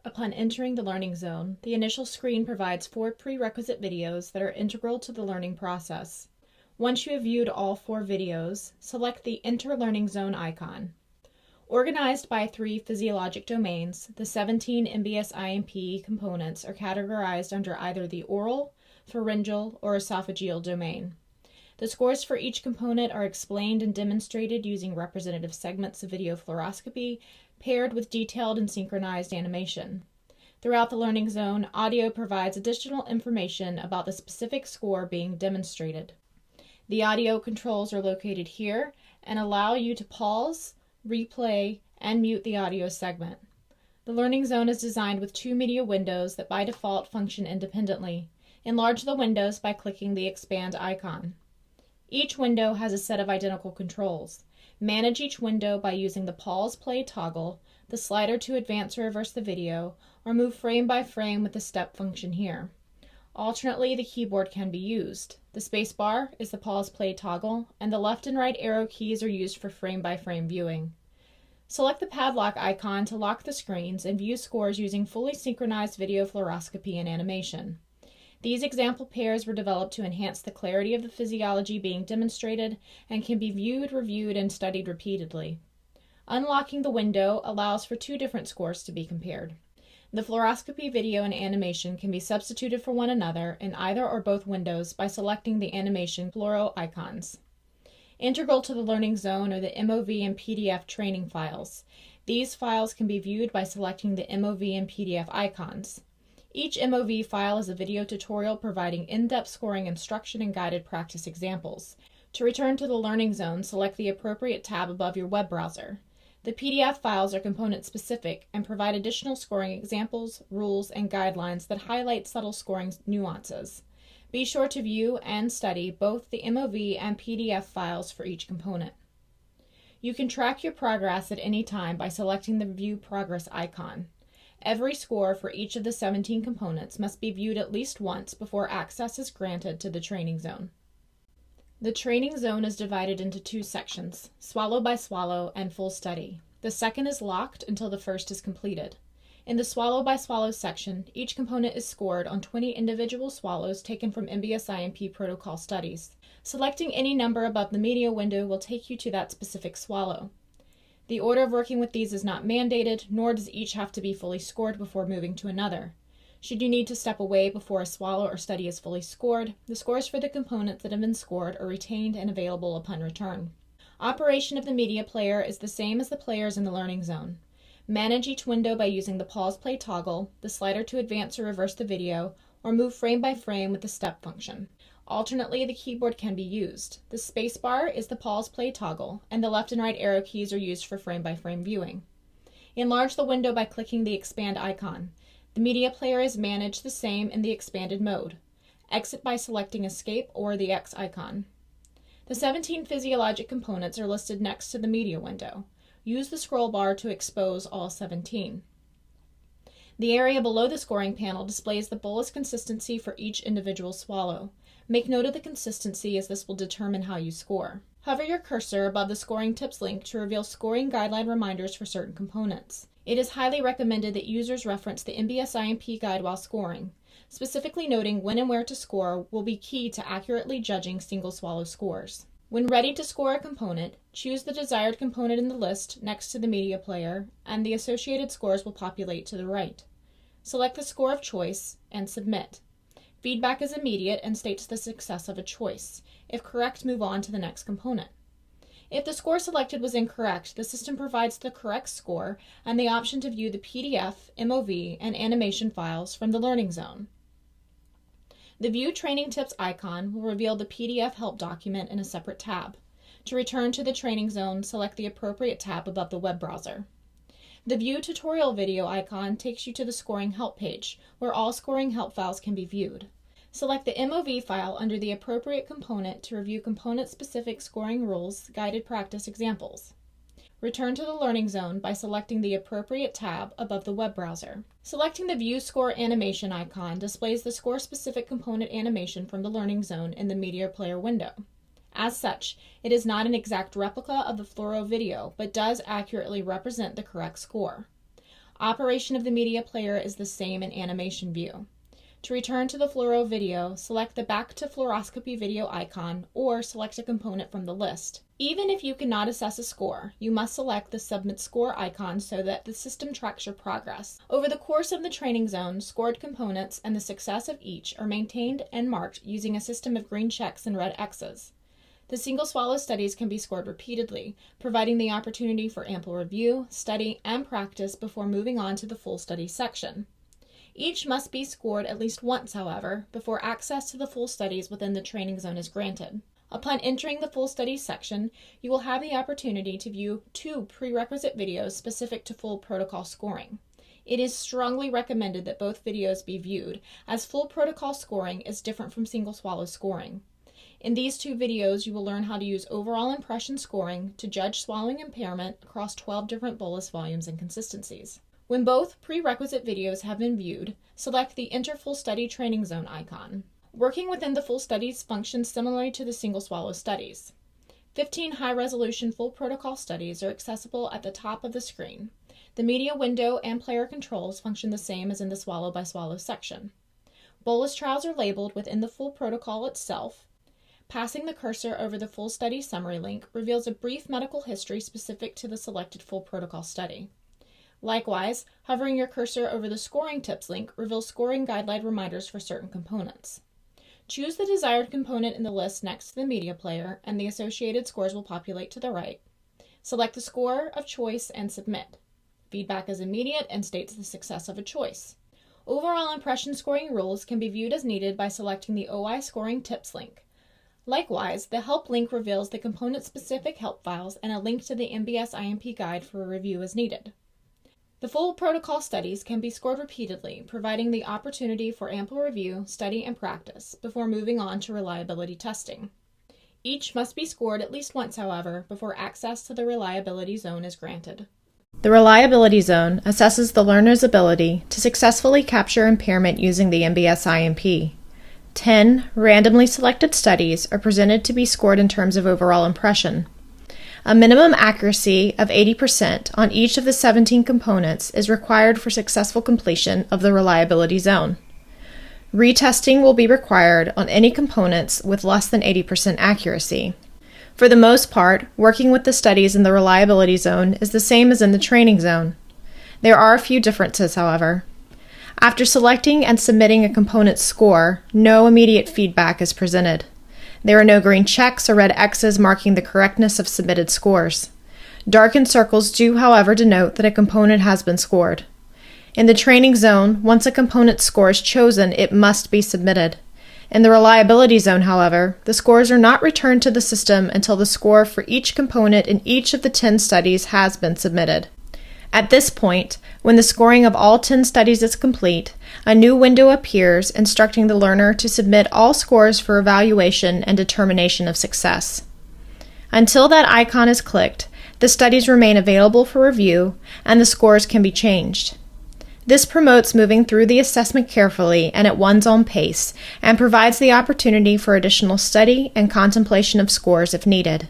Upon entering the learning zone, the initial screen provides 4 prerequisite videos that are integral to the learning process. Once you have viewed all 4 videos, select the Enter Learning Zone icon. Organized by 3 physiologic domains, the 17 MBSImP components are categorized under either the oral, pharyngeal, or esophageal domain. The scores for each component are explained and demonstrated using representative segments of video fluoroscopy paired with detailed and synchronized animation. Throughout the learning zone, audio provides additional information about the specific score being demonstrated. The audio controls are located here and allow you to pause, replay, and mute the audio segment. The learning zone is designed with 2 media windows that by default function independently. Enlarge the windows by clicking the expand icon. Each window has a set of identical controls. Manage each window by using the pause play toggle, the slider to advance or reverse the video, or move frame by frame with the step function here. Alternately, the keyboard can be used. The spacebar is the pause play toggle, and the left and right arrow keys are used for frame by frame viewing. Select the padlock icon to lock the screens and view scores using fully synchronized video fluoroscopy and animation. These example pairs were developed to enhance the clarity of the physiology being demonstrated and can be viewed, reviewed, and studied repeatedly. Unlocking the window allows for 2 different scores to be compared. The fluoroscopy video and animation can be substituted for one another in either or both windows by selecting the animation fluoro icons. Integral to the learning zone are the MOV and PDF training files. These files can be viewed by selecting the MOV and PDF icons. Each MOV file is a video tutorial providing in-depth scoring instruction and guided practice examples. To return to the learning zone, select the appropriate tab above your web browser. The PDF files are component-specific and provide additional scoring examples, rules, and guidelines that highlight subtle scoring nuances. Be sure to view and study both the MOV and PDF files for each component. You can track your progress at any time by selecting the View Progress icon. Every score for each of the 17 components must be viewed at least once before access is granted to the training zone. The training zone is divided into 2 sections, swallow by swallow and full study. The second is locked until the first is completed. In the swallow by swallow section, each component is scored on 20 individual swallows taken from MBSImP protocol studies. Selecting any number above the media window will take you to that specific swallow. The order of working with these is not mandated, nor does each have to be fully scored before moving to another. Should you need to step away before a swallow or study is fully scored, the scores for the components that have been scored are retained and available upon return. Operation of the media player is the same as the players in the learning zone. Manage each window by using the pause play toggle, the slider to advance or reverse the video, or move frame by frame with the step function. Alternately, the keyboard can be used. The spacebar is the pause play toggle, and the left and right arrow keys are used for frame by frame viewing. Enlarge the window by clicking the expand icon. The media player is managed the same in the expanded mode. Exit by selecting escape or the X icon. The 17 physiologic components are listed next to the media window. Use the scroll bar to expose all 17. The area below the scoring panel displays the bolus consistency for each individual swallow. Make note of the consistency as this will determine how you score. Hover your cursor above the scoring tips link to reveal scoring guideline reminders for certain components. It is highly recommended that users reference the MBSImP guide while scoring. Specifically noting when and where to score will be key to accurately judging single swallow scores. When ready to score a component, choose the desired component in the list next to the media player, and the associated scores will populate to the right. Select the score of choice and submit. Feedback is immediate and states the success of a choice. If correct, move on to the next component. If the score selected was incorrect, the system provides the correct score and the option to view the PDF, MOV, and animation files from the learning zone. The View Training Tips icon will reveal the PDF help document in a separate tab. To return to the training zone, select the appropriate tab above the web browser. The View Tutorial Video icon takes you to the Scoring Help page, where all scoring help files can be viewed. Select the MOV file under the appropriate component to review component-specific scoring rules, guided practice examples. Return to the Learning Zone by selecting the appropriate tab above the web browser. Selecting the View Score Animation icon displays the score-specific component animation from the Learning Zone in the Media Player window. As such, it is not an exact replica of the fluoro video, but does accurately represent the correct score. Operation of the media player is the same in animation view. To return to the fluoro video, select the Back to Fluoroscopy video icon or select a component from the list. Even if you cannot assess a score, you must select the Submit Score icon so that the system tracks your progress. Over the course of the training zone, scored components and the success of each are maintained and marked using a system of green checks and red X's. The single swallow studies can be scored repeatedly, providing the opportunity for ample review, study, and practice before moving on to the full study section. Each must be scored at least once, however, before access to the full studies within the training zone is granted. Upon entering the full studies section, you will have the opportunity to view 2 prerequisite videos specific to full protocol scoring. It is strongly recommended that both videos be viewed, as full protocol scoring is different from single swallow scoring. In these 2 videos, you will learn how to use overall impression scoring to judge swallowing impairment across 12 different bolus volumes and consistencies. When both prerequisite videos have been viewed, select the Enter Full Study Training Zone icon. Working within the full studies functions similarly to the single swallow studies. 15 high-resolution full protocol studies are accessible at the top of the screen. The media window and player controls function the same as in the swallow by swallow section. Bolus trials are labeled within the full protocol itself. Passing the cursor over the full study summary link reveals a brief medical history specific to the selected full protocol study. Likewise, hovering your cursor over the Scoring Tips link reveals scoring guideline reminders for certain components. Choose the desired component in the list next to the media player, and the associated scores will populate to the right. Select the score of choice and submit. Feedback is immediate and states the success of a choice. Overall impression scoring rules can be viewed as needed by selecting the OI Scoring Tips link. Likewise, the Help link reveals the component-specific help files and a link to the MBSImP guide for a review as needed. The full protocol studies can be scored repeatedly, providing the opportunity for ample review, study, and practice before moving on to reliability testing. Each must be scored at least once, however, before access to the reliability zone is granted. The reliability zone assesses the learner's ability to successfully capture impairment using the MBSImP. 10 randomly selected studies are presented to be scored in terms of overall impression. A minimum accuracy of 80% on each of the 17 components is required for successful completion of the reliability zone. Retesting will be required on any components with less than 80% accuracy. For the most part, working with the studies in the reliability zone is the same as in the training zone. There are a few differences, however. After selecting and submitting a component's score, no immediate feedback is presented. There are no green checks or red X's marking the correctness of submitted scores. Darkened circles do, however, denote that a component has been scored. In the training zone, once a component's score is chosen, it must be submitted. In the reliability zone, however, the scores are not returned to the system until the score for each component in each of the 10 studies has been submitted. At this point, when the scoring of all 10 studies is complete, a new window appears instructing the learner to submit all scores for evaluation and determination of success. Until that icon is clicked, the studies remain available for review and the scores can be changed. This promotes moving through the assessment carefully and at one's own pace and provides the opportunity for additional study and contemplation of scores if needed.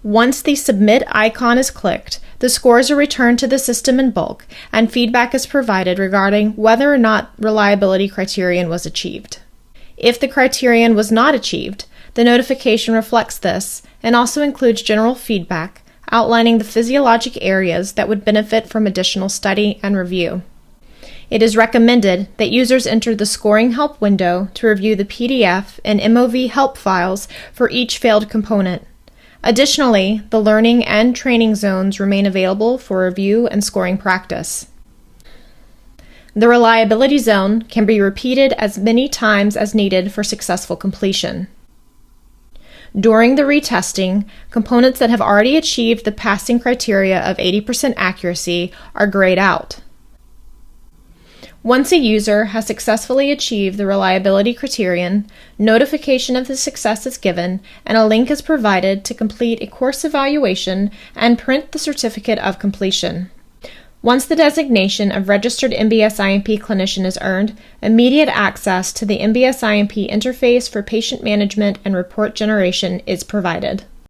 Once the Submit icon is clicked, the scores are returned to the system in bulk, and feedback is provided regarding whether or not reliability criterion was achieved. If the criterion was not achieved, the notification reflects this and also includes general feedback outlining the physiologic areas that would benefit from additional study and review. It is recommended that users enter the Scoring Help window to review the PDF and MOV help files for each failed component. Additionally, the learning and training zones remain available for review and scoring practice. The reliability zone can be repeated as many times as needed for successful completion. During the retesting, components that have already achieved the passing criteria of 80% accuracy are grayed out. Once a user has successfully achieved the reliability criterion, notification of the success is given and a link is provided to complete a course evaluation and print the certificate of completion. Once the designation of registered MBSImP clinician is earned, immediate access to the MBSImP interface for patient management and report generation is provided.